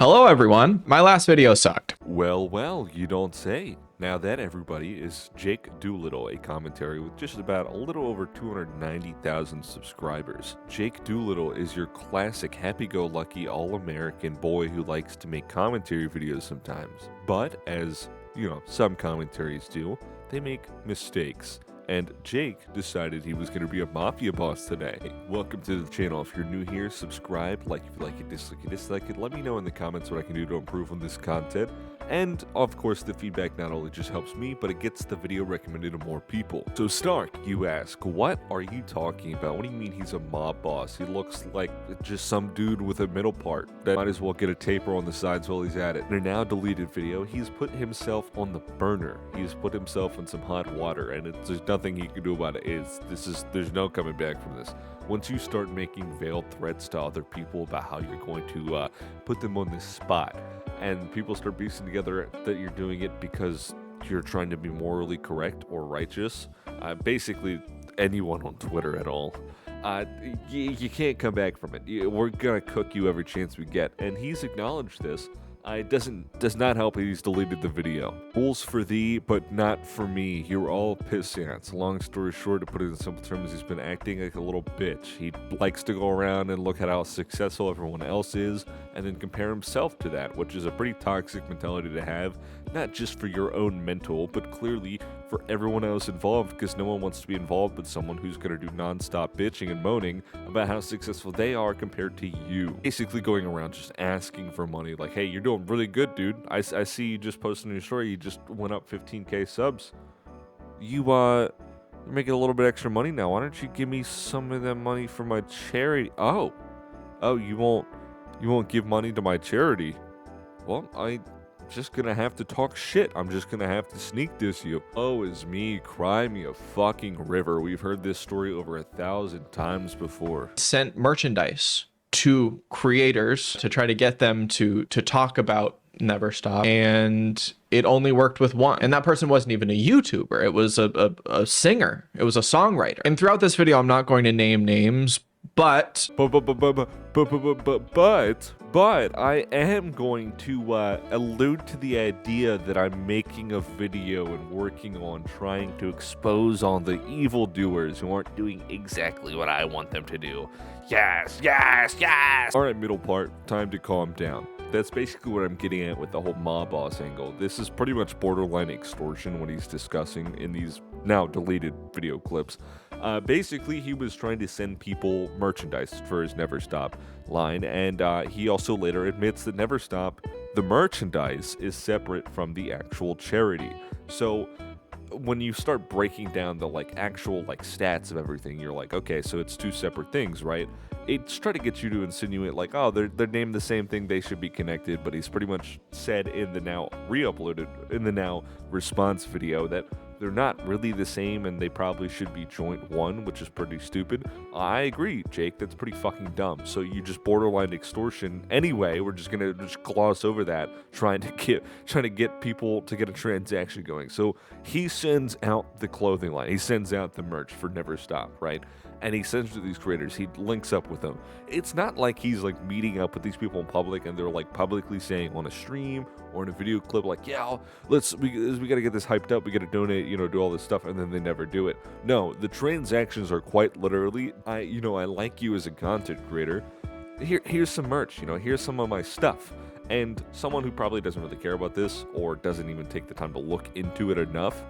Hello everyone, my last video sucked. Well, you don't say. Now that, everybody, is Jake Doolittle, a commentary with just about a little over 290,000 subscribers. Jake Doolittle is your classic happy-go-lucky all-American boy who likes to make commentary videos sometimes. But, as, some commentaries do, they make mistakes. And Jake decided he was going to be a mafia boss today. Hey, welcome to the channel. If you're new here, subscribe, like if you like it, dislike it. Let me know in the comments what I can do to improve on this content. And, of course, the feedback not only just helps me, but it gets the video recommended to more people. So, Stark, you ask, what are you talking about? What do you mean he's a mob boss? He looks like just some dude with a middle part that might as well get a taper on the sides while he's at it. In a now deleted video, he's put himself on the burner. He's put himself in some hot water, and there's nothing he can do about it. There's no coming back from this. Once you start making veiled threats to other people about how you're going to put them on this spot, and people start piecing together that you're doing it because you're trying to be morally correct or righteous, basically anyone on Twitter at all, you can't come back from it. We're gonna cook you every chance we get, and he's acknowledged this. It does not help that he's deleted the video. Rules for thee, but not for me. You're all pissants. Long story short, to put it in simple terms, he's been acting like a little bitch. He likes to go around and look at how successful everyone else is, and then compare himself to that, which is a pretty toxic mentality to have, not just for your own mental, but clearly for everyone else involved, because no one wants to be involved with someone who's going to do non-stop bitching and moaning about how successful they are compared to you. Basically going around just asking for money, like, hey, you're doing really good, dude. I see you just posted in your story, you just went up 15k subs. You're making a little bit extra money now. Why don't you give me some of that money for my charity? Oh, you won't give money to my charity? Well, I'm just gonna have to talk shit. I'm just gonna have to sneak diss you. Oh, is me, cry me a fucking river. We've heard this story over 1,000 times before. Sent merchandise to creators to try to get them to talk about Never Stop, and it only worked with one, and that person wasn't even a YouTuber. It was a singer. It was a songwriter. And throughout this video, I'm not going to name names, but I am going to allude to the idea that I'm making a video and working on trying to expose all the evildoers who aren't doing exactly what I want them to do. Yes. All right, middle part, time to calm down. That's basically what I'm getting at with the whole mob boss angle. This is pretty much borderline extortion, what he's discussing in these now deleted video clips. Basically, he was trying to send people merchandise for his Never Stop line, and he also later admits that Never Stop, the merchandise, is separate from the actual charity. So when you start breaking down the actual stats of everything, you're like, okay, so it's two separate things, right? It's trying to get you to insinuate like, oh, they're named the same thing, they should be connected, but he's pretty much said in the now re-uploaded, in the now response video, that they're not really the same and they probably should be joint one, which is pretty stupid. I agree, Jake, that's pretty fucking dumb. So you just borderline extortion anyway. We're just gonna gloss over that, trying to get people to get a transaction going. So he sends out the clothing line, he sends out the merch for Never Stop, right? And he sends it to these creators, he links up with them. It's not like he's meeting up with these people in public and they're publicly saying on a stream or in a video clip yeah, we gotta get this hyped up, we gotta donate, do all this stuff, and then they never do it. No, the transactions are quite literally, I like you as a content creator, here's some merch, here's some of my stuff. And someone who probably doesn't really care about this or doesn't even take the time to look into it enough,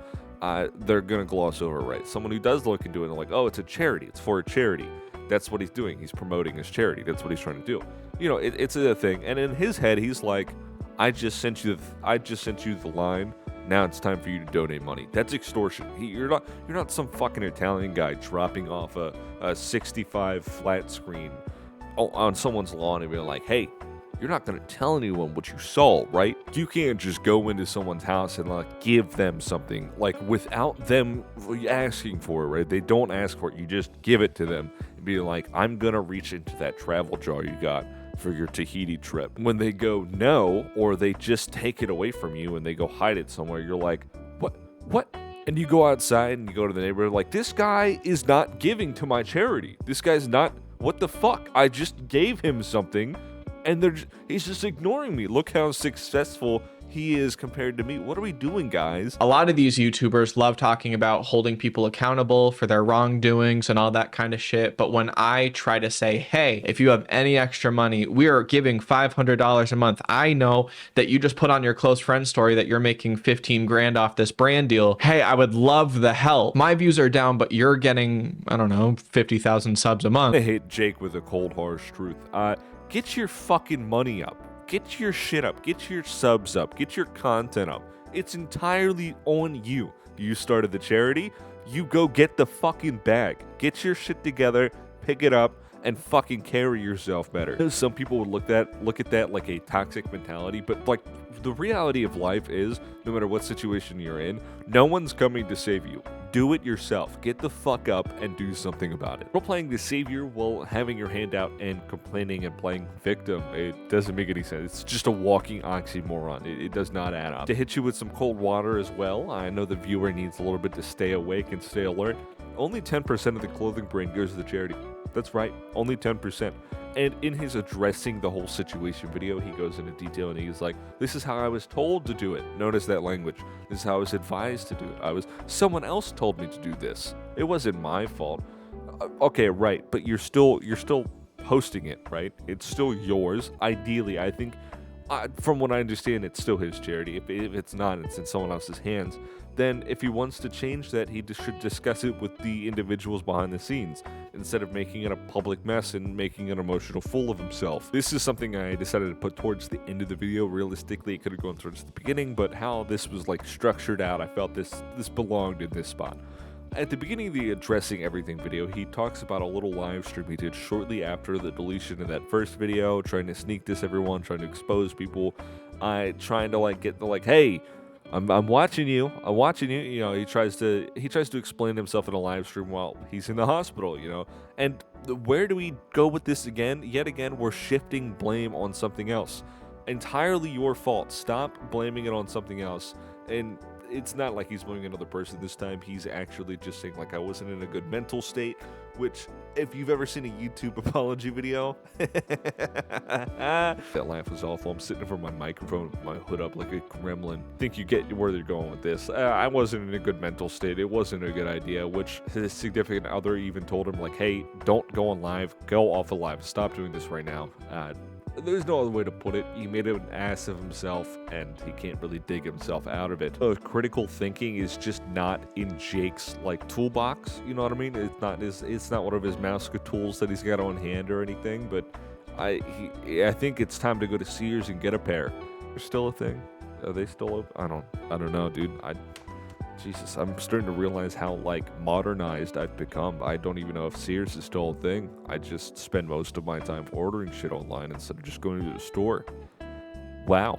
they're gonna gloss over, right? Someone who does look into it, and they're like, oh, it's a charity, it's for a charity. That's what he's doing, he's promoting his charity, that's what he's trying to do. It's a thing, and in his head, he's like, I just sent you the line, now it's time for you to donate money. That's extortion. You're not some fucking Italian guy dropping off a 65 flat screen on someone's lawn and being like, hey, you're not going to tell anyone what you saw, right? You can't just go into someone's house and give them something without them asking for it, right? They don't ask for it. You just give it to them and be like, I'm going to reach into that travel jar you got for your Tahiti trip. When they go no, or they just take it away from you and they go hide it somewhere, you're like, what? And you go outside and you go to the neighborhood like, this guy is not giving to my charity. This guy's not, what the fuck? I just gave him something And he's just ignoring me. Look how successful he is compared to me. What are we doing, guys? A lot of these YouTubers love talking about holding people accountable for their wrongdoings and all that kind of shit. But when I try to say, hey, if you have any extra money, we are giving $500 a month. I know that you just put on your close friend story that you're making 15 grand off this brand deal. Hey, I would love the help. My views are down, but you're getting, I don't know, 50,000 subs a month. I hate Jake with a cold, harsh truth. Get your fucking money up. Get your shit up, get your subs up, get your content up. It's entirely on you. You started the charity, you go get the fucking bag. Get your shit together, pick it up, and fucking carry yourself better. Some people would look at that like a toxic mentality, but like the reality of life is, no matter what situation you're in, no one's coming to save you. Do it yourself. Get the fuck up and do something about it. Role playing the savior while having your hand out and complaining and playing victim, it doesn't make any sense. It's just a walking oxymoron. It does not add up. To hit you with some cold water as well, I know the viewer needs a little bit to stay awake and stay alert. Only 10% of the clothing brand goes to the charity. That's right, only 10%. And in his addressing the whole situation video, he goes into detail and he's like, this is how I was told to do it. Notice that language. This is how I was advised to do it. Someone else told me to do this. It wasn't my fault. Okay, right, but you're still posting it, right? It's still yours. Ideally, I think, from what I understand, it's still his charity. If it's not, it's in someone else's hands. Then if he wants to change that, he should discuss it with the individuals behind the scenes instead of making it a public mess and making an emotional fool of himself. This is something I decided to put towards the end of the video. Realistically, it could have gone towards the beginning, but how this was like structured out, I felt this belonged in this spot. At the beginning of the Addressing Everything video, he talks about a little live stream he did shortly after the deletion of that first video, trying to sneak this everyone, trying to expose people, trying to like get the like, hey, I'm watching you. I'm watching you. You know, he tries to explain himself in a live stream while he's in the hospital, you know. And where do we go with this again? Yet again, we're shifting blame on something else. Entirely your fault. Stop blaming it on something else. And it's not like he's blaming another person this time. He's actually just saying, like, I wasn't in a good mental state, which, if you've ever seen a YouTube apology video, that laugh was awful. I'm sitting in front of my microphone with my hood up like a gremlin. I think you get where they're going with this. I wasn't in a good mental state. It wasn't a good idea, which his significant other even told him, like, hey, don't go on live. Go off of live. Stop doing this right now. There's no other way to put it. He made an ass of himself, and he can't really dig himself out of it. Critical thinking is just not in Jake's like toolbox. You know what I mean? It's not one of his Mouska tools that he's got on hand or anything. But I think it's time to go to Sears and get a pair. They're still a thing. Are they still open? I don't know, dude. Jesus, I'm starting to realize how, like, modernized I've become. I don't even know if Sears is still a thing. I just spend most of my time ordering shit online instead of just going to the store. Wow.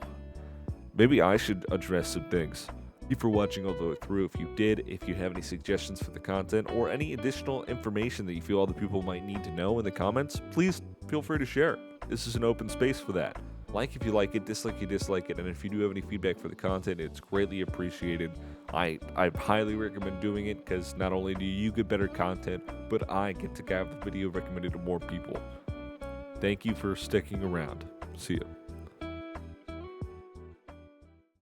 Maybe I should address some things. Thank you for watching all the way through. If you did, if you have any suggestions for the content or any additional information that you feel other people might need to know in the comments, please feel free to share. This is an open space for that. Like if you like it, dislike if you dislike it, and if you do have any feedback for the content, it's greatly appreciated. I highly recommend doing it because not only do you get better content, but I get to have the video recommended to more people. Thank you for sticking around. See ya.